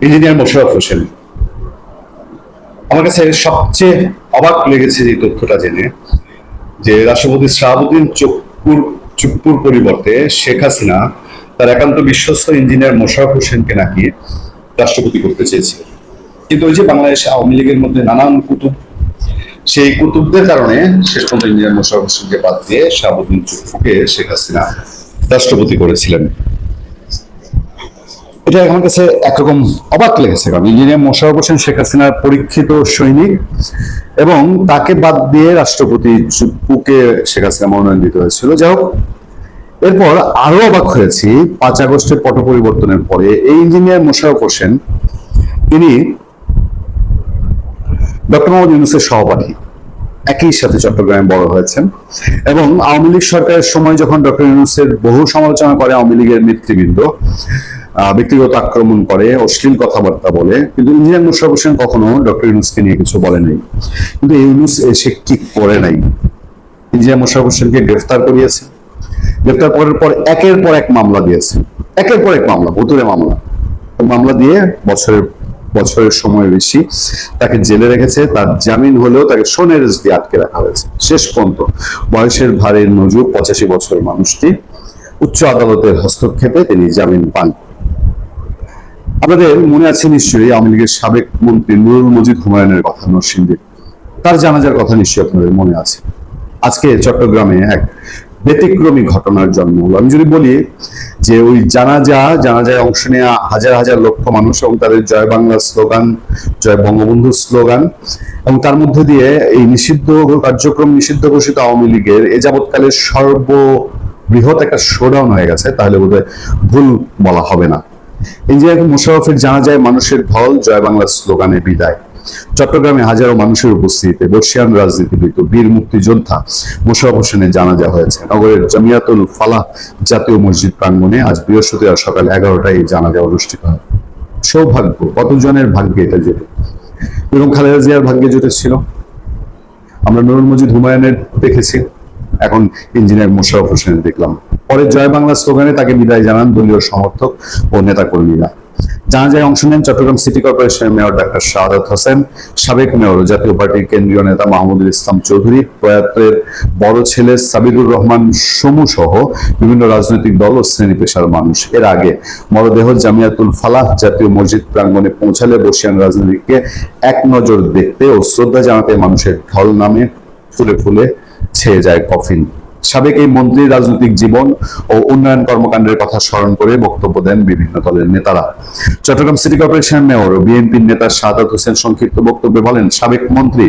Engineer Mosharraf Hossain. আমার কাছে সবচেয়ে অবাক লেগেছে যে তথ্যটা জেনে, যে রাষ্ট্রপতি শাহাবুদ্দিন চুপ্পুর পরিবর্তে শেখ হাসিনা তার একান্ত বিশ্বস্ত ইঞ্জিনিয়ার মোশাররফ হোসেনকে নাকি রাষ্ট্রপতি করতে চেয়েছিল। কিন্তু ওই যে বাংলাদেশ আওয়ামী লীগের মধ্যে নানান কুতুব, সেই কুতুবদের কারণে শেষ পর্যন্ত ইঞ্জিনিয়ার মোশাররফ হোসেনকে বাদ দিয়ে শাহাবুদ্দিন চুপ্পুকে শেখ হাসিনা রাষ্ট্রপতি করেছিলেন। এটা আমার কাছে একরকম অবাক লেগেছে, কারণ ইঞ্জিনিয়ার মোশাররফ হোসেন শেখ হাসিনার পরীক্ষিত সৈনিক, এবং তাকে বাদ দিয়ে রাষ্ট্রপতি চুপ্পুকে শেখ হাসিনা মনোনয়ন দিতে হয়েছিল। যাই হোক, এরপর আরো অবাক হয়েছি 5 আগস্টের পট পরিবর্তনের পরে এই ইঞ্জিনিয়ার মোশাররফ হোসেন তিনি ডক্টর মোহাম্মদ ইউনূসের সহপাঠী, একই সাথে চট্টগ্রামে বড় হয়েছেন, এবং আওয়ামী লীগ সরকারের সময় যখন ডক্টর ইউনূসের বহু সমালোচনা করে আওয়ামী লীগের নেতৃবৃন্দ, ব্যক্তিগত আক্রমণ করে, অশ্লীল কথাবার্তা বলে, কিন্তু ইঞ্জিনিয়ার মোশাররফ হোসেন কখনো ডক্টর ইউনূসকে নিয়ে কিছু বলে নাই। কিন্তু ইউনূস এসে কি করে নাই, ইঞ্জিনিয়ার মোশাররফ হোসেনকে গ্রেফতার করিয়েছে, গ্রেফতার করার পর একের পর এক মামলা দিয়েছে, একের পর এক মামলা, ভুতুড়ে মামলা দিয়ে বছরের সময় বেশি তাকে জেলে রেখেছে। তার জামিন হলেও তাকে সোনেরেস দিয়ে আটকে রাখা হয়েছে। শেষ পর্যন্ত বয়সের ভারে নজুর 85 বছরের মানুষটি উচ্চ আদালতের হস্তক্ষেপে তিনি জামিন পান। আপনাদের মনে আছে নিশ্চয়ই আওয়ামী লীগের সাবেক মন্ত্রী নুরুল মজিদ হুমায়ুনের কথা, নরসিংদীর, তার জানাজার কথা নিশ্চয়ই আপনাদের মনে আছে। আজকে চট্টগ্রামে এক ব্যতিক্রমী ঘটনার জন্ম হলো। আমি যদি বলি যে ওই জানাজায় অংশ নেওয়া হাজার হাজার লক্ষ মানুষ এবং তাদের জয় বাংলা স্লোগান, জয় বঙ্গবন্ধু স্লোগান, এবং তার মধ্যে দিয়ে এই নিষিদ্ধ কার্যক্রম, নিষিদ্ধ ঘোষিত আওয়ামী লীগের এ যাবৎকালের সর্ববৃহৎ একটা শোডাউন হয়ে গেছে, তাহলে বোধহয় ভুল বলা হবে না। ইঞ্জিনিয়ার মোশাররফের জানাজায় মানুষের ঢল, জয় বাংলা স্লোগানে বিদায়। চট্টগ্রামে হাজারো মানুষের উপস্থিতিতে বর্ষিয়ান রাজনীতিবিদ, বীর মুক্তিযোদ্ধা মোশাররফ হোসেনের জানাজা হয়েছে নগরের জামিয়াতুল ফালাহ জাতীয় মসজিদ প্রাঙ্গণে। আজ বৃহস্পতিবার সকাল 11টায় এই জানাজা অনুষ্ঠিত হয়। সৌভাগ্য, কতজনের ভাগ্যে এটা জুটে, এবং খালেদা জিয়ার ভাগ্যে জুটেছিল। আমরা নুরুল মজিদ হুমায়ুনের দেখেছি, এখন ইঞ্জিনিয়ার মোশাররফ হোসেনের দেখলাম। পরে জয় বাংলা স্লোগানে তাকে বিদায় জানান দলীয় সমর্থক ও নেতাকর্মীরা। জানাজায় অংশ নেন চট্টগ্রাম সিটি কর্পোরেশনের মেয়র ডাক্তার শাহাদাত হোসেন, সাবেক মেয়র ও জাতীয় পার্টির কেন্দ্রীয় নেতা মাহমুদুল ইসলাম চৌধুরী, প্রয়াতের বড় ছেলে সাবিরুর রহমান সমু সহ বিভিন্ন রাজনৈতিক দল ও শ্রেণী পেশার মানুষ। এর আগে মরদেহ জামিয়াতুল ফালাহ জাতীয় মসজিদ প্রাঙ্গণে পৌঁছালে বর্ষিয়ান রাজনীতিকে এক নজর দেখতে ও শ্রদ্ধা জানাতে মানুষের ঢল নামে ফুলে ফুলে ছেয়ে যায় কফিন। সাবেক এই মন্ত্রীর রাজনৈতিক জীবন ও উন্নয়ন কর্মকাণ্ডের কথা স্মরণ করে বক্তব্য দেন বিভিন্ন দলের নেতারা। চট্টগ্রাম সিটি কর্পোরেশন মেয়র ও বিএনপির নেতা শাহাদাত হোসেন সংক্ষিপ্ত বক্তব্যে বলেন, সাবেক মন্ত্রী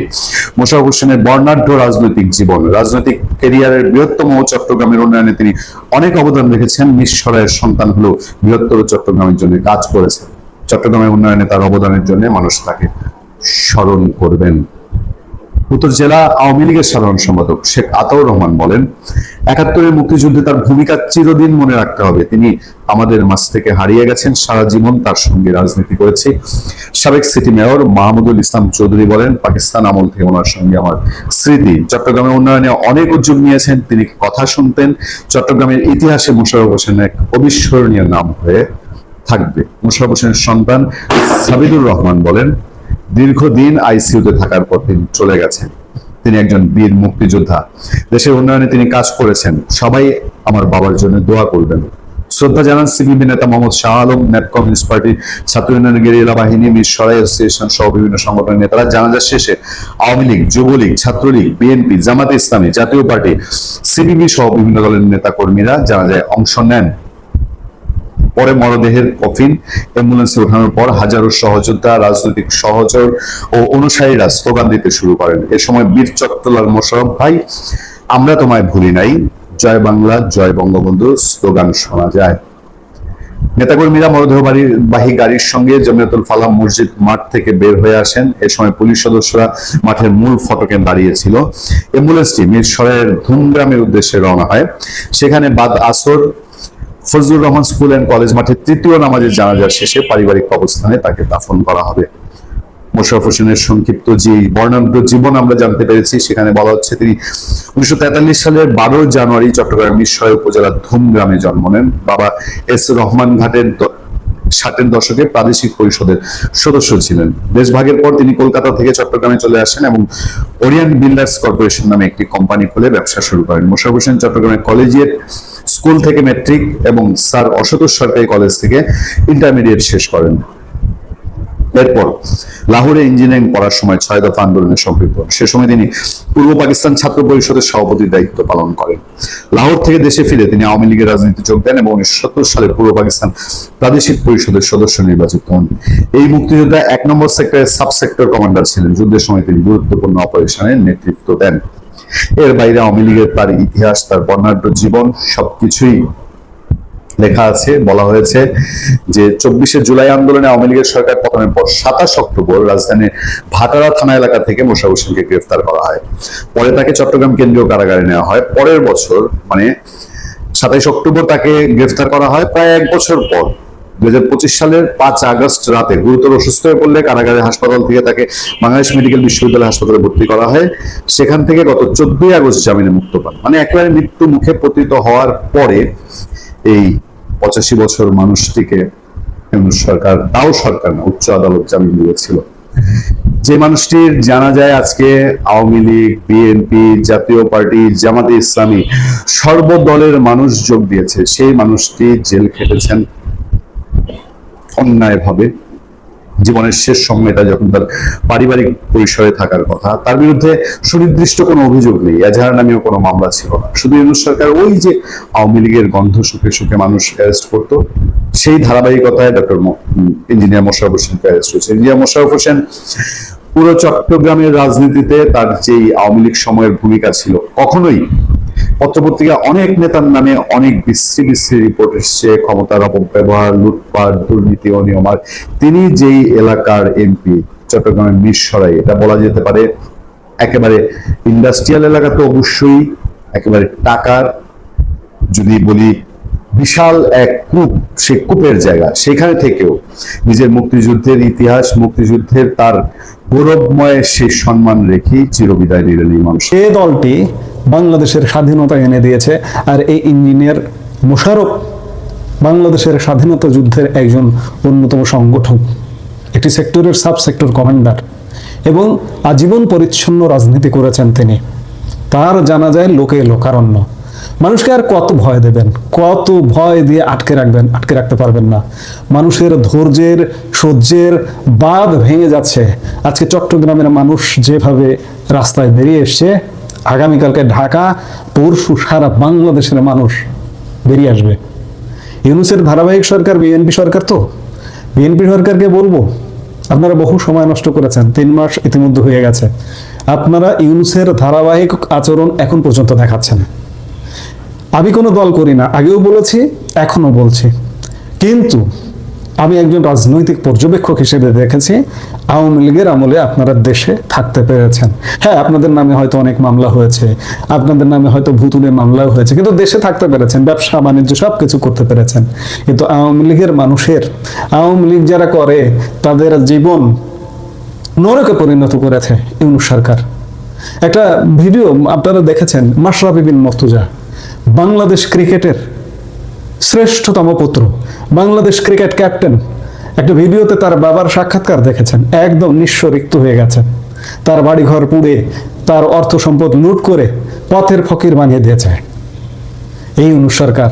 মোশাররফ হোসেনের বর্ণাঢ্য রাজনৈতিক জীবন, রাজনৈতিক ক্যারিয়ারের বৃহত্তম চট্টগ্রামের উন্নয়নে তিনি অনেক অবদান রেখেছেন। নিঃস্বরায়ের সন্তান হলেও বৃহত্তর চট্টগ্রামের জন্য কাজ করেছেন। চট্টগ্রামের উন্নয়নে তার অবদানের জন্য মানুষ তাকে স্মরণ করবেন। উত্তর জেলা আওয়ামী লীগের সাধারণ সম্পাদক শেখ আতাউর রহমান বলেন, ৭১-এর মুক্তিযুদ্ধে তার ভূমিকা চিরদিন মনে রাখতে হবে। তিনি আমাদের মাঝ থেকে হারিয়ে গেছেন, সারা জীবন তার সঙ্গে রাজনীতি করেছি। সাবেক সিটি মেয়র মাহমুদুল ইসলাম চৌধুরী বলেন, পাকিস্তান আমল থেকে ওনার সঙ্গে আমার স্মৃতি। চট্টগ্রামের উন্নয়নে অনেক উদ্যোগ নিয়েছেন, তিনি কথা শুনতেন। চট্টগ্রামের ইতিহাসে মোশাররফ হোসেন এক অবিস্মরণীয় নাম হয়ে থাকবে। মোশাররফ হোসেনের সন্তান সাবিদুর রহমান বলেন, দীর্ঘদিন আইসিইউতে থাকার পর তিনি চলে গেছেন। তিনি একজন বীর মুক্তিযোদ্ধা, দেশের উন্নয়নে তিনি কাজ করেছেন। সবাই আমার বাবার জন্য দোয়া করবেন। শ্রদ্ধা জানান সিপিবি নেতা Mohammad Shah Alam, nap communist party, ছাত্র ইউনিয়ন গেরিলা বাহিনী, মিরসরাই অ্যাসোসিয়েশন সহ বিভিন্ন সংগঠনের নেতারা জানাজা শেষে আওয়ামী লীগ, যুবলীগ, ছাত্রলীগ, বিএনপি, জামাতে ইসলামী, জাতীয় পার্টি, সিপিবি সহ বিভিন্ন দলের নেতা কর্মীরা জানাজায় অংশ নেন। পরে মরদেহের কফিন অ্যাম্বুলেন্সে ওঠানোর পর হাজারো সহযোদ্ধা, রাজনৈতিক সহচর ও অনুসারীরা স্লোগান দিতে শুরু করেন। এ সময় বীর চট্টলার মোশাররফ ভাই, আমরা তোমায় ভুলি নাই, জয় বাংলা, জয় বঙ্গবন্ধু স্লোগান শোনা যায়। নেতাকর্মীরা মরদেহবাহী গাড়ির সঙ্গে জামিয়াতুল ফালাহ মসজিদ মাঠ থেকে বের হয়ে আসেন। এ সময় পুলিশ সদস্যরা মাঠের মূল ফটকে দাঁড়িয়েছিল। অ্যাম্বুলেন্সটি মিরসরাইয়ের ধুমগ্রামের উদ্দেশ্যে রওনা হয়। সেখানে বাদ আসর Fazlur Rahman school and college মাঠে তৃতীয় নামাজের জানাজা শেষে পারিবারিক কবরস্থানে তাকে দাফন করা হবে। মোশাররফ হোসেনের সংক্ষিপ্ত যে বর্ণাঢ্য জীবন আমরা জানতে পেরেছি, সেখানে বলা হচ্ছে তিনি 1943 সালের 12 জানুয়ারি চট্টগ্রাম মিরসরাই উপজেলার ধুমগ্রামে জন্ম নেন। বাবা এস রহমান ঘাটের ষাটের দশকে প্রাদেশিক পরিষদের সদস্য ছিলেন। দেশভাগের পর তিনি কলকাতা থেকে চট্টগ্রামে চলে আসেন এবং ওরিয়েন্ট বিল্ডার্স কর্পোরেশন নামে একটি কোম্পানি খুলে ব্যবসা শুরু করেন। মোশাররফ হোসেন চট্টগ্রামে কলেজিয়েট স্কুল থেকে ম্যাট্রিক এবং স্যার অসতোষ সরকারি কলেজ থেকে ইন্টারমিডিয়েট শেষ করেন। এরপর লাহোরে ইঞ্জিনিয়ারিং পড়ার সময় 6 দফা আন্দোলনে সম্পৃক্ত হন। সে সময় তিনি পূর্ব পাকিস্তান ছাত্র পরিষদের সভাপতির দায়িত্ব পালন করেন। লাহোর থেকে দেশে ফিরে তিনি আওয়ামী লীগের রাজনীতি যোগ দেন এবং 1970 সালে পূর্ব পাকিস্তান প্রাদেশিক পরিষদের সদস্য নির্বাচিত হন। এই মুক্তিযোদ্ধা 1 নম্বর সেক্টরের সাব সেক্টর কমান্ডার ছিলেন। যুদ্ধের সময় তিনি গুরুত্বপূর্ণ অপারেশনের নেতৃত্ব দেন। এর বাইরে আওয়ামী লীগের তার ইতিহাস, তার বর্ণাঢ্য জীবন সবকিছুই লেখা আছে। বলা হয়েছে যে 24শে জুলাই আন্দোলনে আওয়ামী লীগের সরকার পতনের পর 27 অক্টোবর রাজধানীর ভাটারা থানা এলাকা থেকে মোশাররফ হোসেনকে গ্রেফতার করা হয়। পরে তাকে চট্টগ্রাম কেন্দ্রীয় কারাগারে নেওয়া হয়। পরের বছর মানে 27 অক্টোবর তাকে গ্রেফতার করা হয়। প্রায় 1 বছর পর 2025 সালের 5 আগস্ট রাতে গুরুতর অসুস্থ হয়ে পড়লে কারাগারের হাসপাতাল থেকে তাকে বাংলাদেশ মেডিকেল বিশ্ববিদ্যালয় হাসপাতালে ভর্তি করা হয়। সেখান থেকে গত 14 আগস্ট জামিনে মুক্ত পান। মানে একেবারে মৃত্যু মুখে পতিত হওয়ার পরে এই 85 বছর মানুষটিকে সরকার, তাও সরকার না, উচ্চ আদালত জামিন দিয়েছিল। যে মানুষটির জানা যায় আজকে আওয়ামী লীগ, বিএনপি, জাতীয় পার্টি, জামাতে ইসলামী সর্বদলের মানুষ যোগ দিয়েছে, সেই মানুষটি জেল খেটেছেন অন্যায়ভাবে। জীবনের শেষ সময়টা যখন তার পারিবারিক পরিসরে থাকার কথা, তার বিরুদ্ধে সুনির্দিষ্ট কোনো অভিযোগ নেই, এজাহার নামেও কোনো মামলা ছিল না। শুধু ইউনূস সরকার ওই যে আওয়ামী লীগের গন্ধ শুকে শুকে মানুষ অ্যারেস্ট করতো, সেই ধারাবাহিকতায় ডক্টর ইঞ্জিনিয়ার মোশাররফ হোসেনকে অ্যারেস্ট হয়েছে। ইঞ্জিনিয়ার মোশাররফ হোসেন পুরো চট্টগ্রামের রাজনীতিতে তার যেই আওয়ামী লীগ সময়ের ভূমিকা ছিল, কখনোই পত্রপত্রিকা অনেক নেতার নামে অনেক বিশ্রী বিশ্রী রিপোর্ট এসছে, ক্ষমতার অপব্যবহার, লুটপাট, দুর্নীতি, অনিয়ম। আর তিনি যেই এলাকার এমপি, চট্টগ্রামের মিরসরাই, এটা বলা যেতে পারে একেবারে ইন্ডাস্ট্রিয়াল এলাকা, তো অবশ্যই একেবারে টাকার, যদি বলি বিশাল এক কূপ, সে কূপের জায়গা, সেখানে থেকেও নিজের মুক্তিযুদ্ধের ইতিহাস, মুক্তিযুদ্ধের তার গৌরবময় সেই সম্মান রেখে চিরবিদায় নিলেন এই মানুষ। এই দলটি বাংলাদেশের স্বাধীনতা এনে দিয়েছে, আর এই ইঞ্জিনিয়ার মোশাররফ বাংলাদেশের স্বাধীনতা যুদ্ধের একজন অন্যতম সংগঠক, একটি সেক্টরের সাব সেক্টর কমান্ডার, এবং আজীবন পরিচ্ছন্ন রাজনীতি করেছেন তিনি। তার জানা যায় লোকে লোকারণ্য। মানুষকে আর কত ভয় দেবেন, কত ভয় দিয়ে আটকে রাখবেন? আটকে রাখতে পারবেন না। মানুষের ধৈর্যের সহ্যের বাঁধ ভেঙে যাচ্ছে। আজকে চট্টগ্রামের মানুষ যেভাবে রাস্তায় বেরিয়ে এসছে, আগামীকালকে ঢাকা, পরশু সারা বাংলাদেশের মানুষ বেরিয়ে আসবে। ইউনূসের ধারাবাহিক সরকার বিএনপি সরকার, তো বিএনপি সরকারকে বলবো, আপনারা বহু সময় নষ্ট করেছেন, 3 মাস ইতিমধ্যে হয়ে গেছে। আপনারা ইউনূসের ধারাবাহিক আচরণ এখন পর্যন্ত দেখাচ্ছেন। আমি কোনো দল করি না, আগেও বলেছি, এখনো বলছি, কিন্তু আমি একজন রাজনৈতিক পর্যবেক্ষক হিসেবে দেখেছি আওয়ামী লীগের আমলে আপনারা দেশে থাকতে পেরেছেন। হ্যাঁ, আপনাদের নামে হয়তো অনেক মামলা হয়েছে, আপনাদের নামে হয়তো ভুতুড়ে মামলাও হয়েছে, কিন্তু দেশে থাকতে পেরেছেন, ব্যবসা বাণিজ্য সবকিছু করতে পেরেছেন। কিন্তু আওয়ামী লীগের মানুষের, আওয়ামী লীগ যারা করে তাদের জীবন নরকে পরিণত করেছে ইউনূস সরকার। একটা ভিডিও আপনারা দেখেছেন, মাশরাফি বিন মুর্তজা, বাংলাদেশ ক্রিকেটের শ্রেষ্ঠতম পুত্র, বাংলাদেশ ক্রিকেট ক্যাপ্টেন, একটা ভিডিওতে তার বাবার সাক্ষাৎকার দেখেছেন, একদম নিঃস্ব রিক্ত হয়ে গেছে। তার বাড়িঘর পুড়ে, তার অর্থ সম্পদ লুট করে পথের ফকির বানিয়ে দিয়েছে এই ইউনূস সরকার।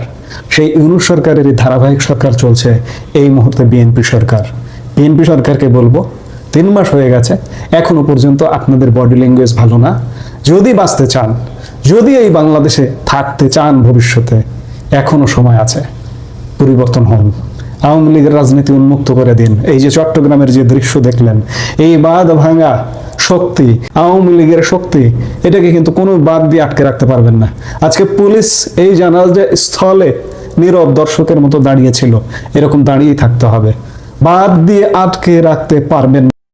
সেই ইউনূস সরকারেরই ধারাবাহিক সরকার চলছে এই মুহূর্তে বিএনপি সরকার। বিএনপি সরকারকে বলবো, 3 মাস হয়ে গেছে, এখনো পর্যন্ত আপনাদের বডি ল্যাঙ্গুয়েজ ভালো না। যদি বাঁচতে চান, যদি এই বাংলাদেশে থাকতে চান ভবিষ্যতে, এখনো সময় আছে, পরিবর্তন হন। আওয়ামী লীগের রাজনীতি উন্মুক্ত করে দিন। এই যে চট্টগ্রামের যে দৃশ্য দেখলেন, এই বাঁধ ভাঙা শক্তি, আওয়ামী লীগের শক্তি, এটাকে কিন্তু কোনো বাদ দিয়ে আটকে রাখতে পারবেন না। আজকে পুলিশ এই জানাজা স্থলে নীরব দর্শকের মতো দাঁড়িয়েছিল, এরকম দাঁড়িয়েই থাকতে হবে। বাদ দিয়ে আটকে রাখতে পারবেন না।